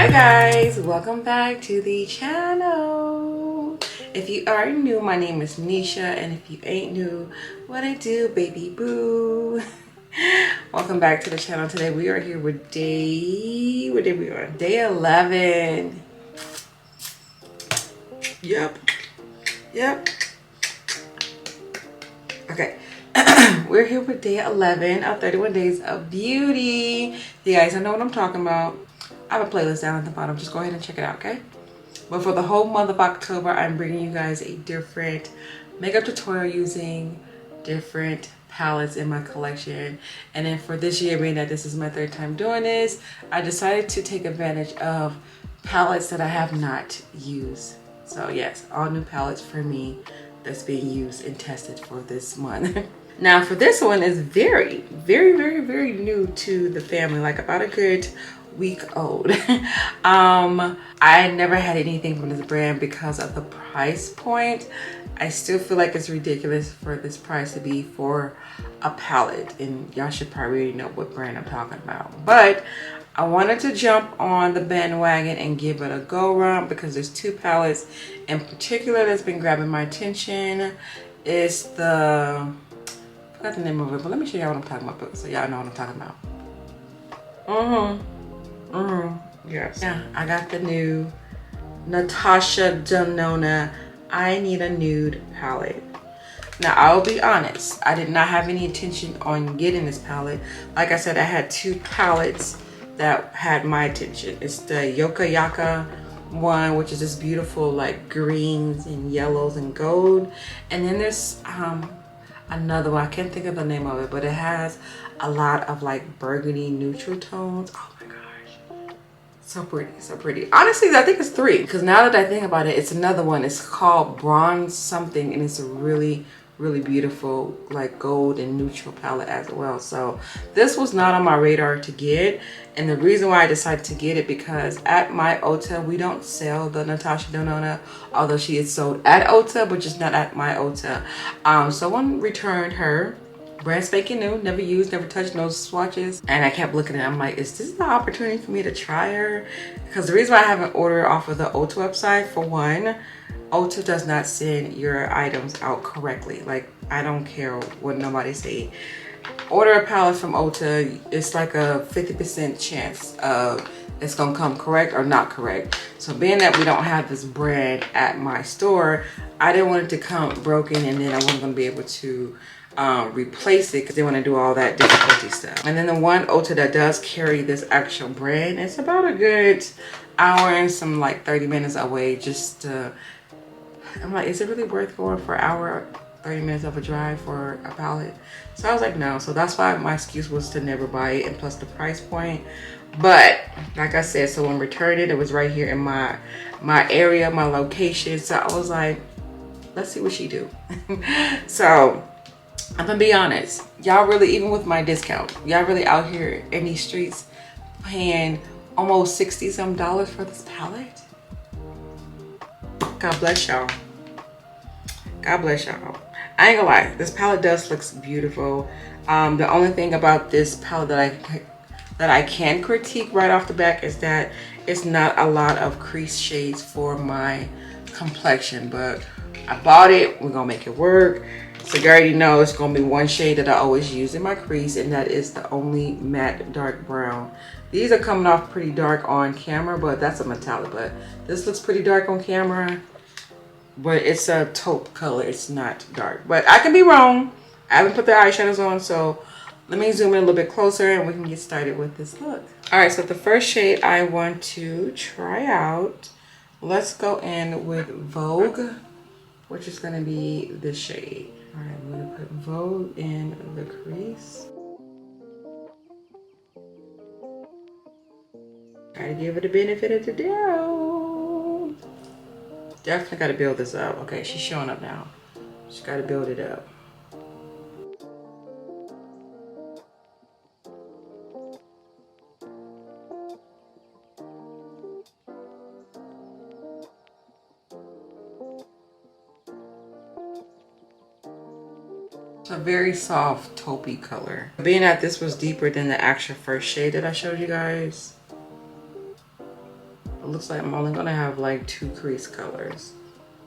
Hi guys, welcome back to the channel. If you are new, my name is NESHA, and if you ain't new, what I do, baby boo. Welcome back to the channel. Today we are here with day 11. Yep. Okay. We're here with day 11 of 31 days of beauty. You guys, I know what I'm talking about. I have a playlist down at the bottom. Just go ahead and check it out, okay? But for the whole month of October, I'm bringing you guys a different makeup tutorial using different palettes in my collection. And then for this year, being that this is my third time doing this, I decided to take advantage of palettes that I have not used. So yes, all new palettes for me that's being used and tested for this month. Now for this one is very new to the family, like about a good week old. I never had anything from this brand because of the price point. I still feel like it's ridiculous for this price to be for a palette, and y'all should probably already know what brand I'm talking about. But I wanted to jump on the bandwagon and give it a go round because there's two palettes in particular that's been grabbing my attention. It's the, I forgot the name of it, but let me show y'all what I'm talking about so y'all know what I'm talking about. Yes. Yeah, I got the new Natsha Denona I Need a Nude palette. Now, I'll be honest, I did not have any intention on getting this palette. Like I said, I had two palettes that had my attention. It's the Yoka Yaka one, which is this beautiful like greens and yellows and gold. And then there's another one, I can't think of the name of it, but it has a lot of like burgundy neutral tones. Oh my gosh, so pretty, so pretty. Honestly, I think it's three, because now that I think about it, it's another one. It's called Bronze something, and it's a really beautiful like gold and neutral palette as well. So this was not on my radar to get, and the reason why I decided to get it because at my Ulta we don't sell the Natasha Denona, although she is sold at Ulta, but just not at my Ulta. Someone returned her, brand spanking new, never used, never touched, no swatches, and I kept looking at it. I'm like, is this the opportunity for me to try her? Because the reason why I haven't ordered off of the Ulta website, for one, Ulta does not send your items out correctly. Like, I don't care what nobody say. Order a palette from Ulta, it's like a 50% chance of it's gonna come correct or not correct. So being that we don't have this brand at my store, I didn't want it to come broken and then I wasn't gonna be able to replace it because they want to do all that difficulty stuff. And then the one Ulta that does carry this actual brand, it's about a good hour and some like 30 minutes away. Just I'm like, is it really worth going for an hour, 30 minutes of a drive for a palette? So I was like, no. So that's why my excuse was to never buy it, and plus the price point. But like I said, someone returned it. It was right here in my area, my location. So I was like, let's see what she do. So I'm gonna be honest, y'all really, even with my discount, y'all really out here in these streets paying almost $60-some for this palette? God bless y'all. God bless y'all. I ain't gonna lie, this palette does look beautiful. The only thing about this palette that I can critique right off the back is that it's not a lot of crease shades for my complexion, but I bought it, we're gonna make it work. So you already know it's gonna be one shade that I always use in my crease, and that is the only matte dark brown. These are coming off pretty dark on camera, but that's a metallic, but this looks pretty dark on camera, but it's a taupe color, it's not dark. But I can be wrong. I haven't put the eyeshadows on, so let me zoom in a little bit closer and we can get started with this look. All right, so the first shade I want to try out, let's go in with Vogue, which is gonna be this shade. All right, I'm gonna put Vogue in the crease. Try to give it a benefit of the doubt. Definitely gotta build this up. Okay, she's showing up now. Just gotta build it up. It's a very soft taupey color. Being that this was deeper than the actual first shade that I showed you guys, It looks like I'm only gonna have like 2 crease colors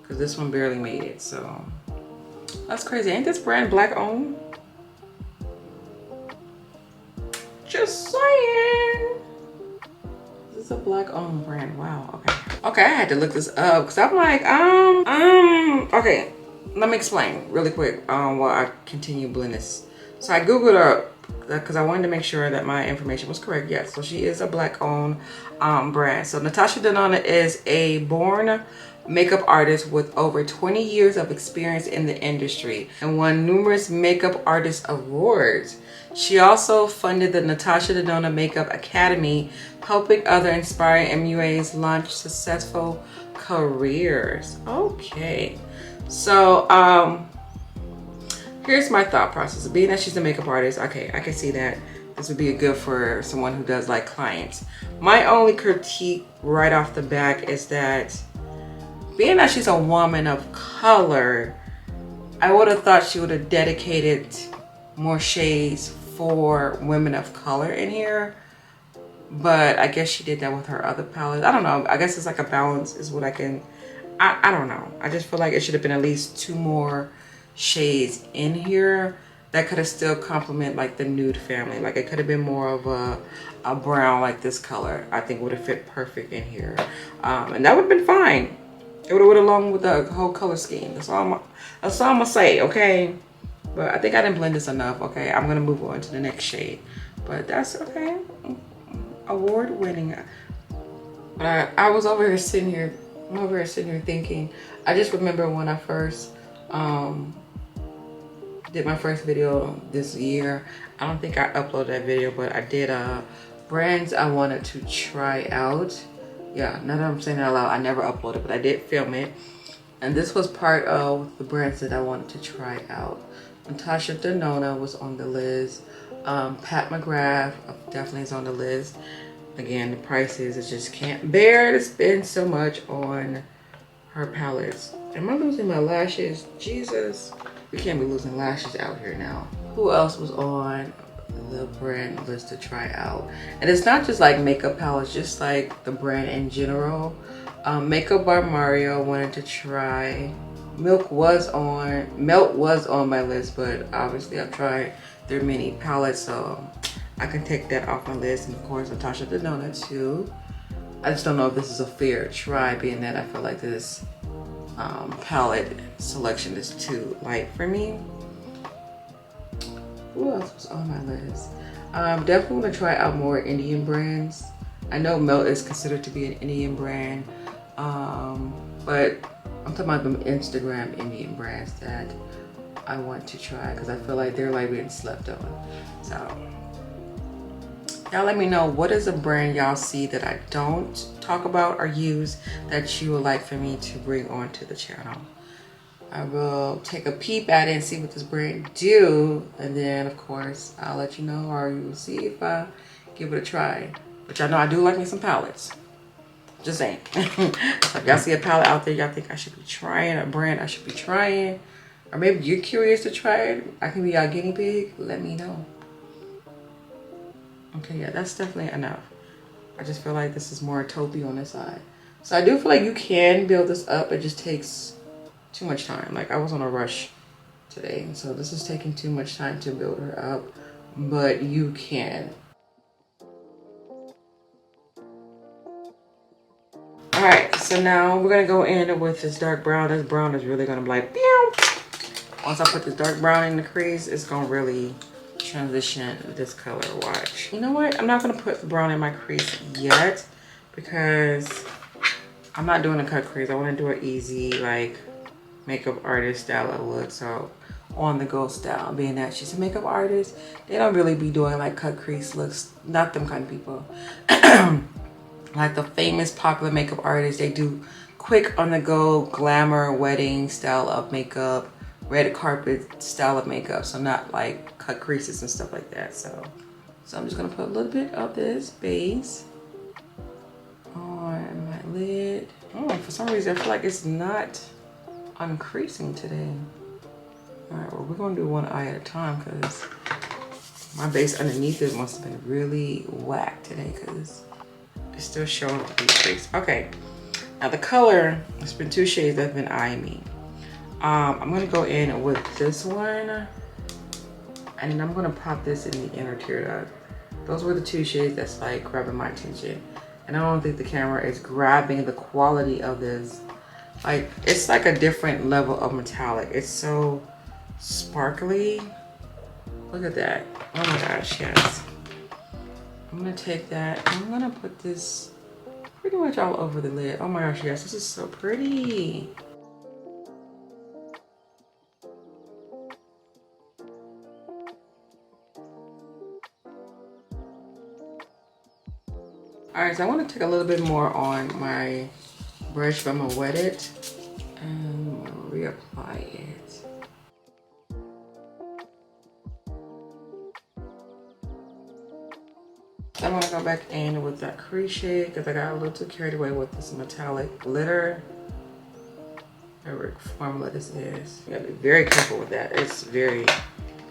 because this one barely made it, so that's crazy. Ain't this brand black owned? Just saying. This is a black owned brand. Wow. Okay. Okay, I had to look this up because I'm like, okay. Let me explain really quick while I continue blending this. So I Googled up because I wanted to make sure that my information was correct. Yes, so she is a black owned brand. So Natasha Denona is a born makeup artist with over 20 years of experience in the industry and won numerous makeup artist awards. She also funded the Natasha Denona Makeup Academy, helping other inspiring MUAs launch successful careers. Okay, so here's my thought process. Being that she's a makeup artist, okay, I can see that this would be good for someone who does like clients. My only critique right off the back is that being that she's a woman of color, I would have thought she would have dedicated more shades for women of color in here. But I guess she did that with her other palette. I don't know. I guess it's like a balance is what I don't know. I just feel like it should have been at least 2 more shades in here that could have still complement like the nude family. Like it could have been more of a brown like this color. I think would have fit perfect in here. And that would have been fine. It would have went along with the whole color scheme. That's all I'm gonna say, okay? But I think I didn't blend this enough, okay? I'm gonna move on to the next shade. But that's okay. Award winning. But I was over here sitting here, thinking, I just remember when I first did my first video this year. I don't think I uploaded that video, but I did brands I wanted to try out. Yeah, now that I'm saying that out loud, I never uploaded, but I did film it. And this was part of the brands that I wanted to try out. Natasha Denona was on the list. Pat McGrath definitely is on the list. Again, the prices, I just can't bear to spend so much on her palettes. Am I losing my lashes? Jesus. We can't be losing lashes out here now. Who else was on the brand list to try out? And it's not just like makeup palettes, just like the brand in general. Makeup by Mario wanted to try. Melt was on my list, but obviously I've tried their mini palettes, so I can take that off my list. And of course, Natasha Denona too. I just don't know if this is a fair try, being that I feel like this palette selection is too light for me. Who else was on my list? Definitely want to try out more Indian brands. I know Melt is considered to be an Indian brand, but I'm talking about the Instagram Indian brands that I want to try because I feel like they're like being slept on. So y'all let me know, what is a brand y'all see that I don't talk about or use that you would like for me to bring onto the channel. I will take a peep at it and see what this brand do, and then of course I'll let you know, or you will see if I give it a try. But y'all know I do like me some palettes. Just saying. So if y'all see a palette out there y'all think I should be trying, a brand I should be trying, or maybe you're curious to try it, I can be y'all guinea pig, let me know. Okay, yeah, that's definitely enough. I just feel like this is more taupey on this side. So I do feel like you can build this up. It just takes too much time. Like I was on a rush today, so this is taking too much time to build her up, but you can. All right, so now we're gonna go in with this dark brown. This brown is really gonna be like, pew! Once I put this dark brown in the crease, it's gonna really transition this color. Watch. You know what? I'm not gonna put brown in my crease yet because I'm not doing a cut crease. I want to do an easy like makeup artist style of look. So on the go style, being that she's a makeup artist, they don't really be doing like cut crease looks. Not them kind of people. Like the famous popular makeup artists, they do quick on the go glamour wedding style of makeup, red carpet style of makeup. So not like cut creases and stuff like that. So I'm just gonna put a little bit of this base on my lid. Oh, for some reason I feel like it's not uncreasing today. All right, well we're gonna do one eye at a time because my base underneath it must have been really whack today because It's still showing the decrease. Okay, now the color, it's been 2 shades that have been eyeing me. I'm gonna go in with this one, and then I'm gonna pop this in the inner tear duct. Those were the 2 shades that's like grabbing my attention. And I don't think the camera is grabbing the quality of this. Like, it's like a different level of metallic. It's so sparkly. Look at that. Oh my gosh, yes. I'm gonna take that. I'm gonna put this pretty much all over the lid. Oh my gosh, yes, this is so pretty. All right, so I want to take a little bit more on my brush, but I'm gonna wet it and reapply it. I want to go back in with that crease shade because I got a little too carried away with this metallic glitter. Whatever formula this is, you gotta be very careful with that. It's very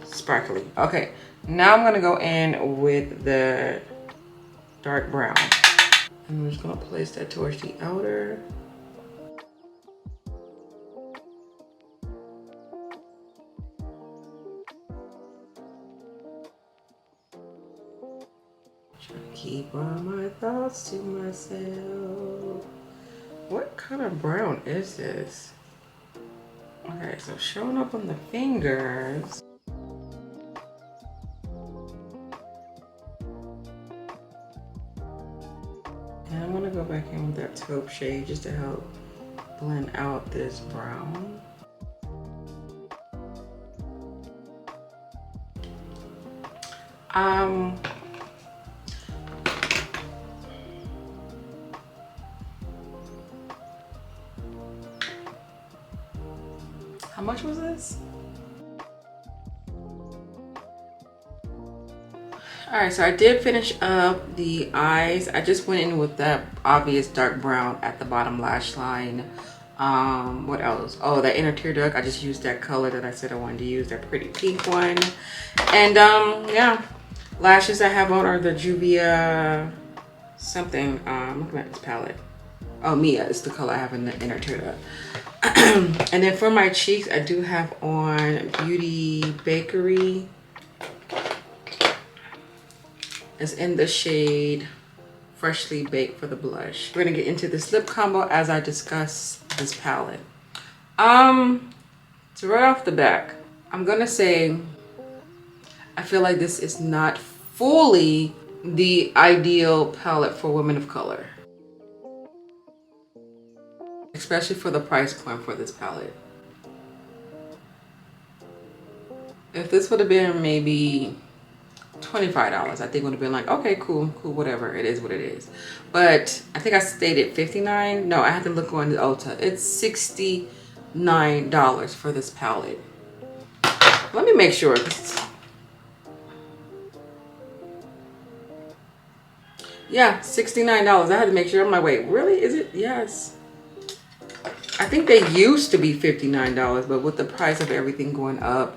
sparkly. Okay, now I'm gonna go in with the dark brown. I'm just gonna place that towards the outer. Trying to keep all my thoughts to myself. What kind of brown is this? Okay, so showing up on the fingers. And I'm gonna go back in with that taupe shade just to help blend out this brown. How much was this? All right, so I did finish up the eyes. I just went in with that obvious dark brown at the bottom lash line. What else? Oh, that inner tear duct. I just used that color that I said I wanted to use, that pretty pink one. And yeah, lashes I have on are the Juvia something. I'm looking at this palette. Oh, Mia is the color I have in the inner tear duct. And then for my cheeks, I do have on Beauty Bakery. It's in the shade Freshly Baked for the blush. We're gonna get into this lip combo as I discuss this palette. So right off the back, I'm gonna say I feel like this is not fully the ideal palette for women of color, especially for the price point for this palette. If this would have been maybe $25, I think would have been like, okay, cool, whatever, it is what it is. But I think I stated 59. No, I had to look on the Ulta. It's $69 for this palette. Let me make sure. Yeah, $69. I had to make sure. I'm like, wait, really? Is it? Yes. I think they used to be $59, but with the price of everything going up,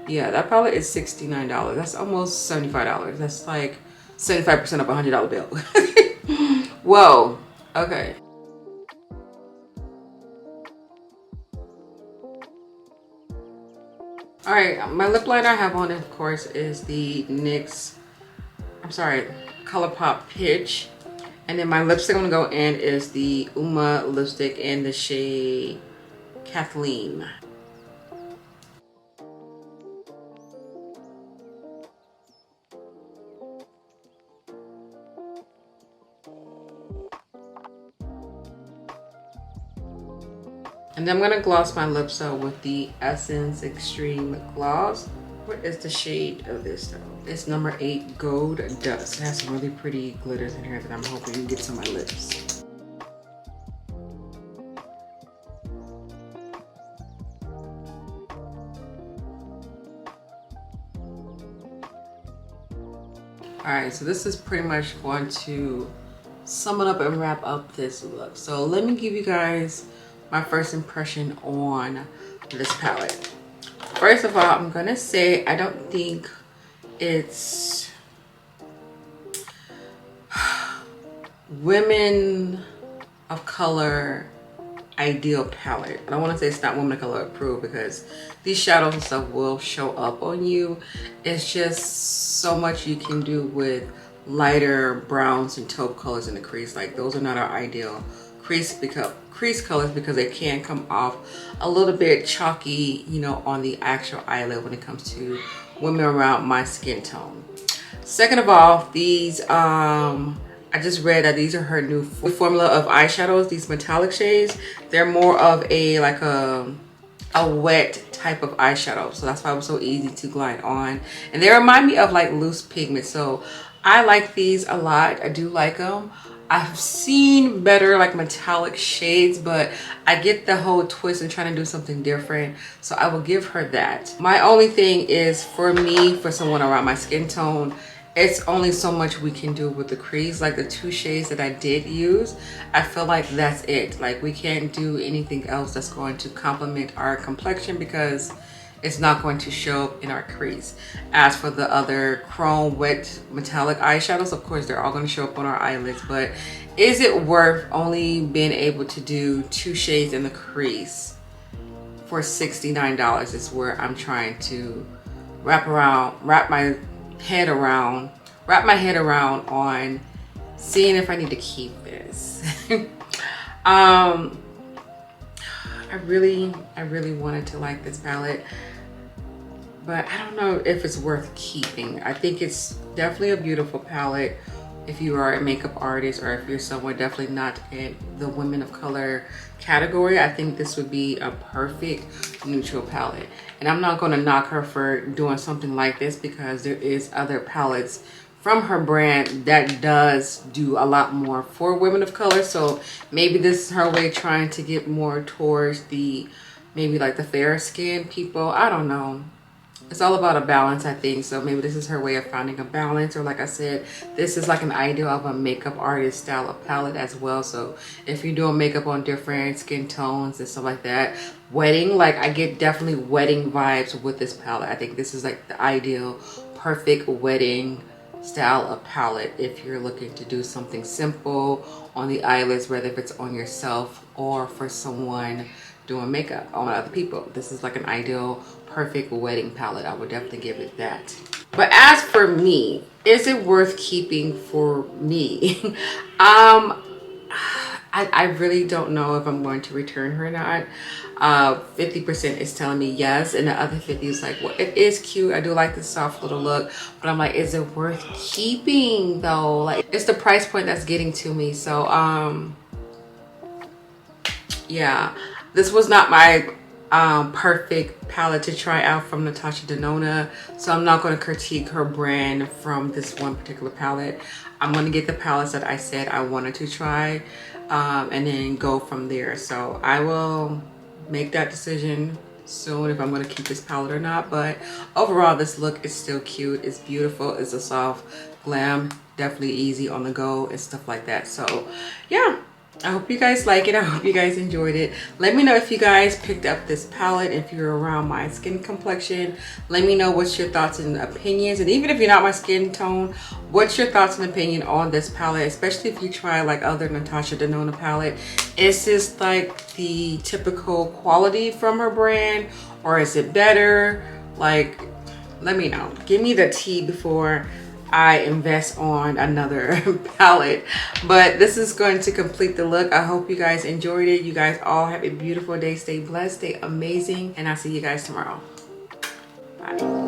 yeah, that palette is $69. That's almost $75. That's like 75% of a $100 bill. Whoa. Okay. All right, my lip liner I have on, of course, is the NYX, ColourPop Pitch. And then my lipstick I'm gonna go in is the Uma lipstick in the shade Kathleen. And then I'm gonna gloss my lips out with the Essence Extreme Gloss. What is the shade of this though? It's number 8 Gold Dust. It has some really pretty glitters in here that I'm hoping gets on my lips. Alright, so this is pretty much going to sum it up and wrap up this look. So let me give you guys my first impression on this palette. First of all, I'm gonna say I don't think it's women of color ideal palette. I don't want to say it's not women of color approved because these shadows and stuff will show up on you. It's just so much you can do with lighter browns and taupe colors in the crease. Like those are not our ideal crease colors because they can come off a little bit chalky, you know, on the actual eyelid when it comes to women around my skin tone. Second of all, these I just read that these are her new formula of eyeshadows, these metallic shades. They're more of a like a wet type of eyeshadow, so that's why it was so easy to glide on, and they remind me of like loose pigment. So I like these a lot. I do like them. I've seen better like metallic shades, but I get the whole twist and trying to do something different, so I will give her that. My only thing is, for me, for someone around my skin tone, it's only so much we can do with the crease. Like the 2 shades that I did use, I feel like that's it. Like we can't do anything else that's going to complement our complexion because it's not going to show up in our crease. As for the other chrome wet metallic eyeshadows, of course they're all going to show up on our eyelids, but is it worth only being able to do 2 shades in the crease for $69 is where I'm trying to wrap my head around on seeing if I need to keep this. I really wanted to like this palette, but I don't know if it's worth keeping. I think it's definitely a beautiful palette if you are a makeup artist, or if you're someone definitely not in the women of color category. I think this would be a perfect neutral palette. And I'm not going to knock her for doing something like this because there is other palettes from her brand that does do a lot more for women of color. So maybe this is her way trying to get more towards the, maybe like the fair skin people. I don't know. It's all about a balance, I think. So maybe this is her way of finding a balance, or like I said, this is like an ideal of a makeup artist style of palette as well. So if you're doing makeup on different skin tones and stuff like that, wedding, like I get definitely wedding vibes with this palette. I think this is like the ideal perfect wedding style of palette if you're looking to do something simple on the eyelids, whether if it's on yourself or for someone doing makeup on other people. This is like an ideal perfect wedding palette. I would definitely give it that. But as for me, is it worth keeping for me? I really don't know if I'm going to return her or not. 50% is telling me yes, and the other 50 is like, well, it is cute. I do like the soft little look, but I'm like, is it worth keeping though? Like, it's the price point that's getting to me. So yeah, this was not my perfect palette to try out from Natasha Denona, so I'm not going to critique her brand from this one particular palette. I'm going to get the palettes that I said I wanted to try, and then go from there. So I will make that decision soon if I'm going to keep this palette or not. But overall, this look is still cute. It's beautiful. It's a soft glam, definitely easy on the go and stuff like that. So yeah, I hope you guys like it. I hope you guys enjoyed it. Let me know if you guys picked up this palette, if you're around my skin complexion. Let me know what's your thoughts and opinions. And even if you're not my skin tone, what's your thoughts and opinion on this palette, especially if you try like other Natasha Denona palette. Is this like the typical quality from her brand, or is it better? Like, let me know. Give me the tea before I invest on another palette. But this is going to complete the look. I hope you guys enjoyed it. You guys all have a beautiful day. Stay blessed, stay amazing, and I'll see you guys tomorrow. Bye.